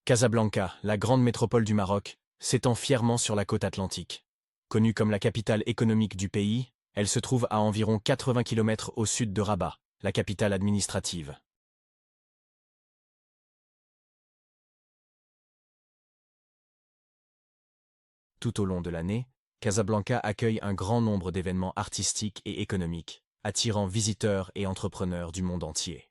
Casablanca, la grande métropole du Maroc, s'étend fièrement sur la côte atlantique. Connue comme la capitale économique du pays, elle se trouve à environ 80 km au sud de Rabat, la capitale administrative. Tout au long de l'année, Casablanca accueille un grand nombre d'événements artistiques et économiques, attirant visiteurs et entrepreneurs du monde entier.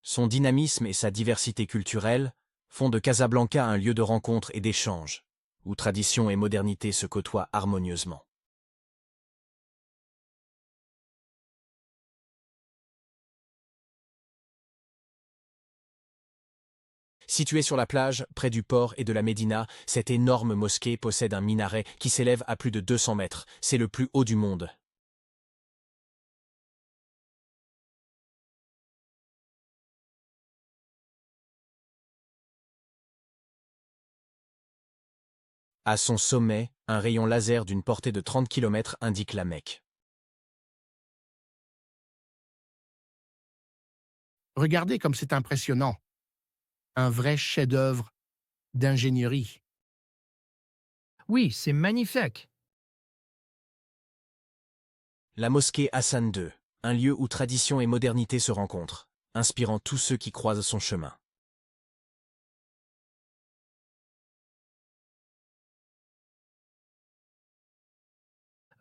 Son dynamisme et sa diversité culturelle font de Casablanca un lieu de rencontre et d'échange, où tradition et modernité se côtoient harmonieusement. Située sur la plage, près du port et de la Médina, cette énorme mosquée possède un minaret qui s'élève à plus de 200 mètres. C'est le plus haut du monde. À son sommet, un rayon laser d'une portée de 30 km indique la Mecque. Regardez comme c'est impressionnant. Un vrai chef-d'œuvre d'ingénierie. Oui, c'est magnifique. La mosquée Hassan II, un lieu où tradition et modernité se rencontrent, inspirant tous ceux qui croisent son chemin.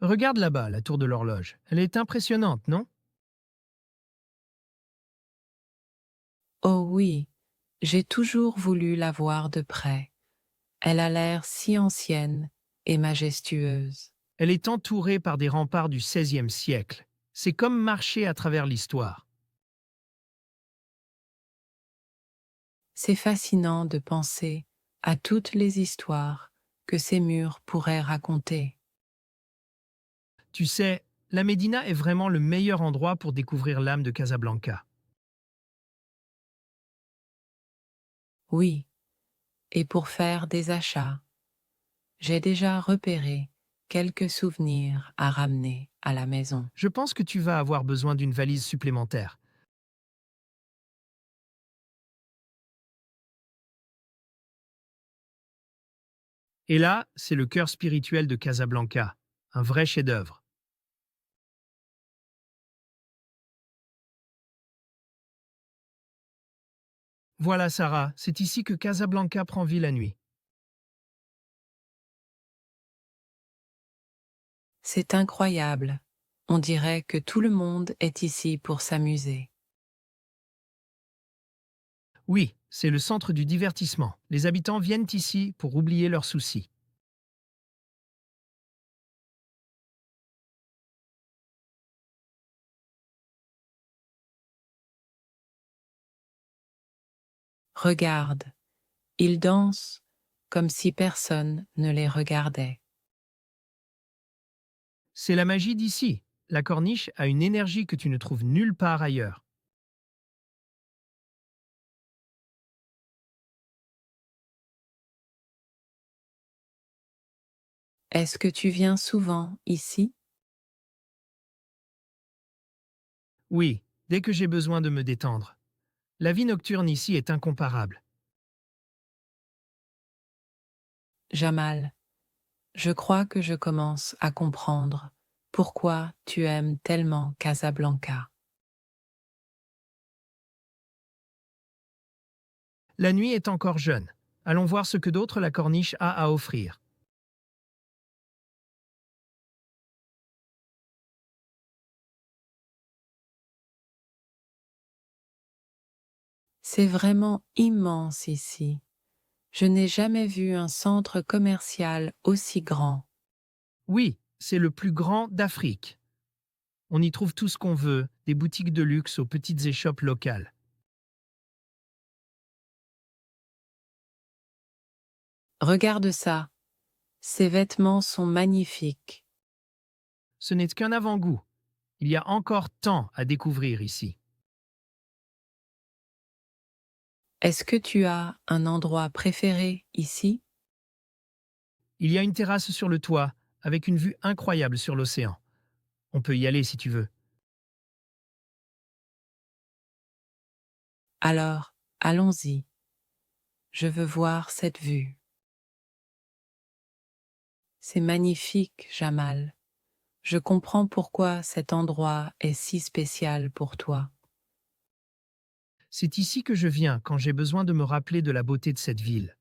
Regarde là-bas, la tour de l'horloge. Elle est impressionnante, non? Oh oui, j'ai toujours voulu la voir de près. Elle a l'air si ancienne et majestueuse. Elle est entourée par des remparts du XVIe siècle. C'est comme marcher à travers l'histoire. C'est fascinant de penser à toutes les histoires que ces murs pourraient raconter. Tu sais, la Médina est vraiment le meilleur endroit pour découvrir l'âme de Casablanca. Oui, et pour faire des achats, j'ai déjà repéré quelques souvenirs à ramener à la maison. Je pense que tu vas avoir besoin d'une valise supplémentaire. Et là, c'est le cœur spirituel de Casablanca, un vrai chef-d'œuvre. Voilà Sarah, c'est ici que Casablanca prend vie la nuit. C'est incroyable. On dirait que tout le monde est ici pour s'amuser. Oui, c'est le centre du divertissement. Les habitants viennent ici pour oublier leurs soucis. Regarde, ils dansent comme si personne ne les regardait. C'est la magie d'ici. La corniche a une énergie que tu ne trouves nulle part ailleurs. Est-ce que tu viens souvent ici? Oui, dès que j'ai besoin de me détendre. La vie nocturne ici est incomparable. Jamal, je crois que je commence à comprendre pourquoi tu aimes tellement Casablanca. La nuit est encore jeune. Allons voir ce que d'autre la corniche a à offrir. C'est vraiment immense ici. Je n'ai jamais vu un centre commercial aussi grand. Oui, c'est le plus grand d'Afrique. On y trouve tout ce qu'on veut, des boutiques de luxe aux petites échoppes locales. Regarde ça, ces vêtements sont magnifiques. Ce n'est qu'un avant-goût. Il y a encore tant à découvrir ici. Est-ce que tu as un endroit préféré ici? Il y a une terrasse sur le toit, avec une vue incroyable sur l'océan. On peut y aller si tu veux. Alors, allons-y. Je veux voir cette vue. C'est magnifique, Jamal. Je comprends pourquoi cet endroit est si spécial pour toi. C'est ici que je viens quand j'ai besoin de me rappeler de la beauté de cette ville.